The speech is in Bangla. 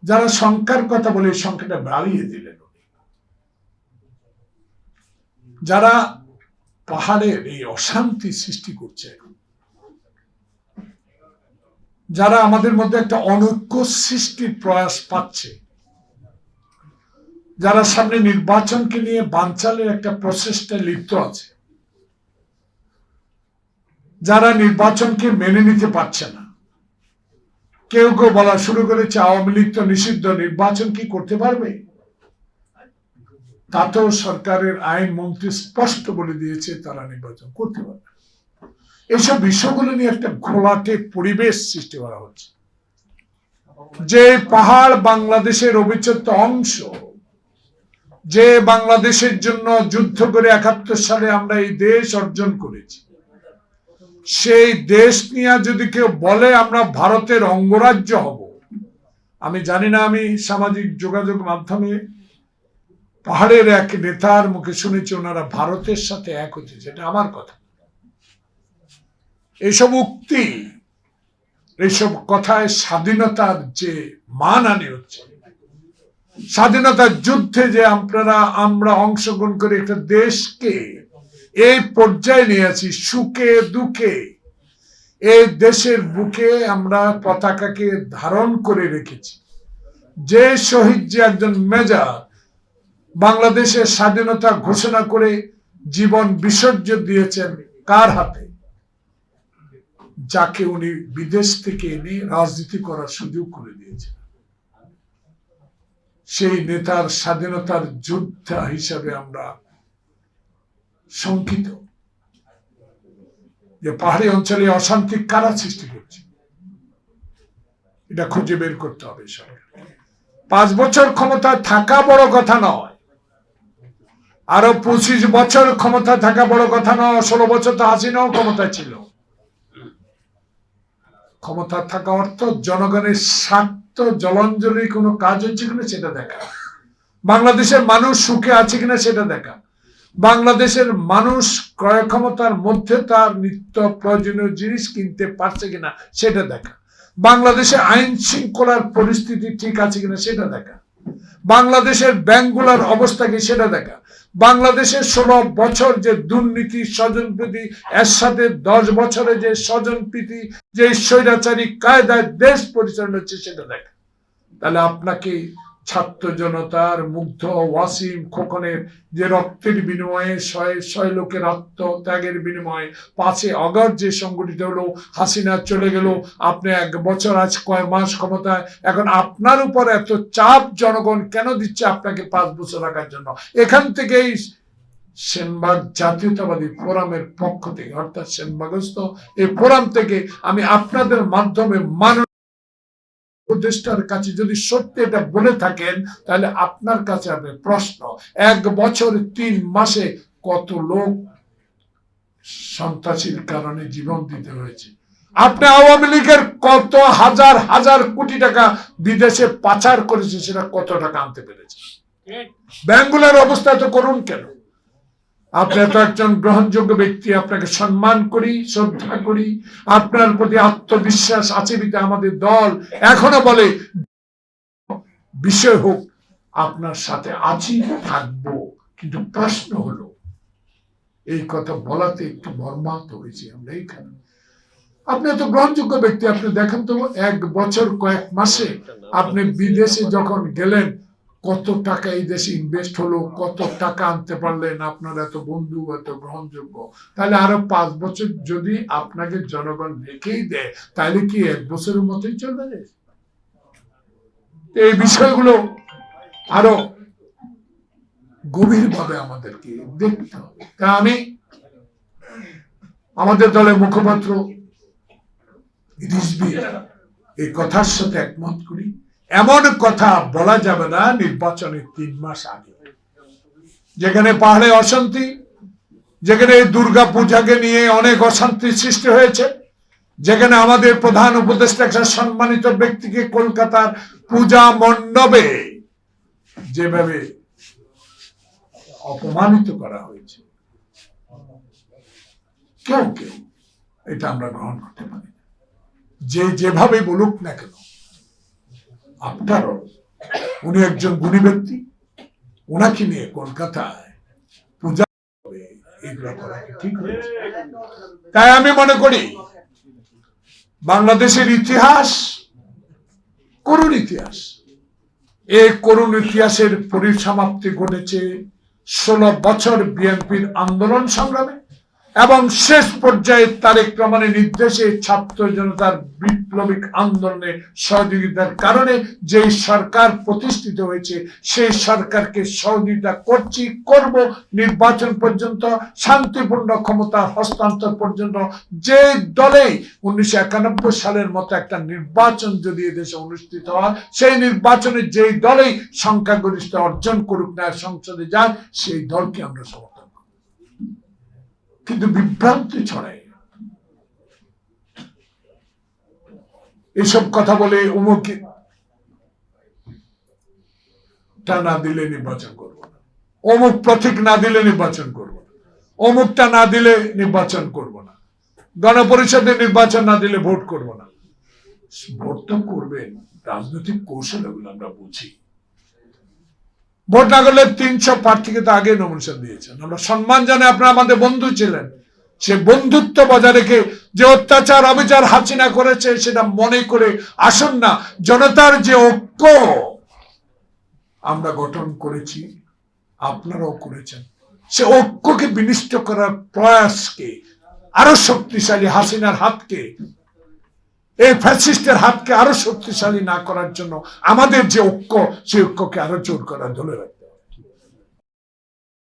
যারা সংখ্যার কথা বলে সংখ্যাটা বাড়িয়ে দিলেন, যারা পাহাড়ের এই অশান্তি সৃষ্টি করছে, যারা আমাদের মধ্যে একটা অনৈক্য সৃষ্টির প্রয়াস পাচ্ছে, যারা সামনে নির্বাচনকে নিয়ে বানচালের একটা প্রচেষ্টায় লিপ্ত আছে, যারা নির্বাচনকে মেনে নিতে পারছে না, কেউ কেউ বলা শুরু করেছে আওয়ামী লীগ তো নিষিদ্ধ, নির্বাচন কি করতে পারবে? তাতেও সরকারের আইন মন্ত্রী স্পষ্ট বলে দিয়েছে তারা নির্বাচন করতে পারবে। এসব বিষয়গুলো নিয়ে একটা ঘোলাটে পরিবেশ সৃষ্টি করা হচ্ছে। যে পাহাড় বাংলাদেশের অবিচ্ছেদ্য অংশ, যে বাংলাদেশের জন্য যুদ্ধ করে 71 সালে আমরা এই দেশ অর্জন করেছি, সেই দেশ নিয়ে যদি কেউ বলে আমরা ভারতের অঙ্গরাজ্য হব, আমি জানি না, আমি সামাজিক যোগাযোগ মাধ্যমে পাহাড়ের এক নেতার মুখে শুনেছি ওনারা ভারতের সাথে এক হচ্ছে। সেটা আমার কথা। এইসব উক্তি, এইসব কথায় স্বাধীনতার যে মানহানি হচ্ছে, স্বাধীনতার যুদ্ধে যে আমরা অংশগ্রহণ করে একটা দেশকে এই পর্যায়ে নিয়ে আছি, সুখে দুঃখে এই দেশের বুকে আমরা পতাকাকে ধারণ করে রেখেছি। যে শহীদ, যে একজন মেজর বাংলাদেশের স্বাধীনতা ঘোষণা করে জীবন বিসর্জন দিয়েছেন কার হাতে? যাকে উনি বিদেশ থেকে এনে রাজনীতি করার সুযোগ করে দিয়েছেন। সেই নেতার স্বাধীনতার যোদ্ধা হিসাবে আমরা শঙ্কিত যে পাহাড়ি অঞ্চলে অশান্তি কারা সৃষ্টি করছে, এটা খুঁজে বের করতে হবে সরকার। 5 বছর ক্ষমতায় থাকা বড় কথা নয়, আরো 25 বছর ক্ষমতায় থাকা বড় কথা নয়। 16 বছর তো হাসিনাও ক্ষমতায় ছিল। ক্ষমতা থাকা অর্থ জনগণের স্বার্থ জলাঞ্জলি কোনো কাজ হচ্ছে কিনা সেটা দেখা, বাংলাদেশের মানুষ সুখে আছে কিনা সেটা দেখা, বাংলাদেশের মানুষ ক্রয় ক্ষমতার মধ্যে তার নিত্য প্রয়োজনীয় জিনিস কিনতে পারছে কিনা সেটা দেখা, বাংলাদেশে আইন শৃঙ্খলার পরিস্থিতি ঠিক আছে কিনা সেটা দেখা, বাংলাদেশের ব্যাংকগুলোর অবস্থা কি সেটা দেখা, বাংলাদেশের 16 বছর যে দুর্নীতি, স্বজনপ্রীতি, এর সাথে 10 বছরে যে স্বজনপ্রীতি, যে স্বৈরাচারী কায়দায় দেশ পরিচালনা হচ্ছে সেটা দেখা। তাহলে আপনাকে ছাত্র জনতার মুগ্ধ ওয়াসিম খোকনের যে রক্তের বিনিময়ে শয়ে লোকের আত্মত্যাগের বিনিময়ে 5 আগস্ট যে সংগঠিত হলো, হাসিনা চলে গেল, আপনি 1 বছর আজ কয় মাস ক্ষমতায়, এখন আপনার উপর এত চাপ জনগণ কেন দিচ্ছে আপনাকে 5 বছর রাখার জন্য? এখান থেকেই সেনবাগ জাতীয়তাবাদী ফোরামের পক্ষ থেকে, অর্থাৎ সেনবাগস্থ এই ফোরাম থেকে আমি আপনাদের মাধ্যমে উপদেষ্টার কাছে যদি সত্যি এটা বলে থাকেন, তাহলে আপনার কাছে হবে প্রশ্ন, 1 বছর 3 মাসে কত লোক সন্ত্রাসীর কারণে জীবন দিতে হয়েছে? আপনি আওয়ামী লীগের কত হাজার হাজার কোটি টাকা বিদেশে পাচার করেছে, সেটা কত টাকা আনতে পেরেছে? ব্যাংকগুলোর অবস্থা তো করুন কেন? আপনি তো একজন গ্রহণযোগ্য ব্যক্তি, আপনাকে সম্মান করি, শ্রদ্ধা করি, আপনার প্রতি আত্মবিশ্বাস আছে বিধে আমাদের দল এখনো বলে বিষয় হোক আপনার সাথে আছি, থাকবো। কিন্তু প্রশ্ন হলো, এই কথা বলাতে একটু মর্মাহত হয়েছি আমরা এইখানে। আপনি এত গ্রহণযোগ্য ব্যক্তি, আপনি দেখেন তো 1 বছর কয়েক মাসে আপনি বিদেশে যখন গেলেন কত টাকা এই দেশে ইনভেস্ট হলো, কত টাকা আনতে পারলেন, আপনার এত বন্ধু, এত গ্রহণযোগ্য। তাহলে আরো 5 বছর যদি আপনাকে জনগণ রেখেই দেয়, তাহলে কি 1 বছরের মতোই চলবে? এই বিষয়গুলো আরো গভীরভাবে আমাদেরকে দেখতে হবে। তা আমি আমাদের দলের মুখপাত্র রিজভীর এই কথার সাথে একমত করি। এমন কথা বলা যাবে না নির্বাচনের 3 মাস আগে, যেখানে পাহাড়ে অশান্তি, যেখানে দুর্গা পূজাকে নিয়ে অনেক অশান্তির সৃষ্টি হয়েছে, যেখানে আমাদের প্রধান উপদেষ্টা একটা সম্মানিত ব্যক্তিকে কলকাতার পূজা মণ্ডপে যেভাবে অপমানিত করা হয়েছে, কেউ এটা আমরা গ্রহণ করতে পারি। যে যেভাবে বলুক না কেন, আপনারও উনি একজন গুণী ব্যক্তি, ওনাকে নিয়ে কলকাতায় পূজা হবে, এগুলো করা কি ঠিক হয়েছে? তাই আমি মনে করি বাংলাদেশের ইতিহাস করুণ ইতিহাস। এই করুণ ইতিহাসের পরিসমাপ্তি ঘটেছে 16 বছর বিএনপির আন্দোলন সংগ্রামে এবং শেষ পর্যায়ে তারেক রহমানের নির্দেশে ছাত্র জনতার বিপ্লবিক আন্দোলনে সহযোগিতার কারণে যে সরকার প্রতিষ্ঠিত হয়েছে সেই সরকারকে সহযোগিতা করছি, করব নির্বাচন পর্যন্ত, শান্তিপূর্ণ ক্ষমতা হস্তান্তর পর্যন্ত। যে দলে 1991 সালের মতো একটা নির্বাচন যদি এদেশে অনুষ্ঠিত হয়, সেই নির্বাচনে যেই দলেই সংখ্যাগরিষ্ঠ অর্জন করুক না, সংসদে যায়, সেই দলকে আমরা সমর্থন। কিন্তু বিভ্রান্তি ছড়ায়, এসব কথা বলে অমুক না দিলে নির্বাচন করবো না, অমুক প্রতীক না দিলে নির্বাচন করবো না, অমুকটা না দিলে নির্বাচন করবো না, গণপরিষদের নির্বাচন না দিলে ভোট করবো না। ভোট তো করবেন, রাজনৈতিক কৌশল এগুলো আমরা বুঝি। ভোট না করলে 300 প্রার্থীকে তো আগে নমিনেশন দিয়েছেন, আমরা সম্মান জানাই, আপনারা আমাদের বন্ধু ছিলেন। সে বন্ধুত্ব বজায় রেখে যে অত্যাচার অবিচার হাসিনা করেছে সেটা মনে করে আসুন না। জনতার যে ঐক্য আমরা গঠন করেছি, আপনারাও করেছেন, সে ঐক্যকে বিনষ্ট করার প্রয়াসকে আরো শক্তিশালী, হাসিনার হাতকে, এই ফ্যাসিস্টের হাতকে আরো শক্তিশালী না করার জন্য আমাদের যে ঐক্য, সেই ঐক্যকে আরো জোর করা দলে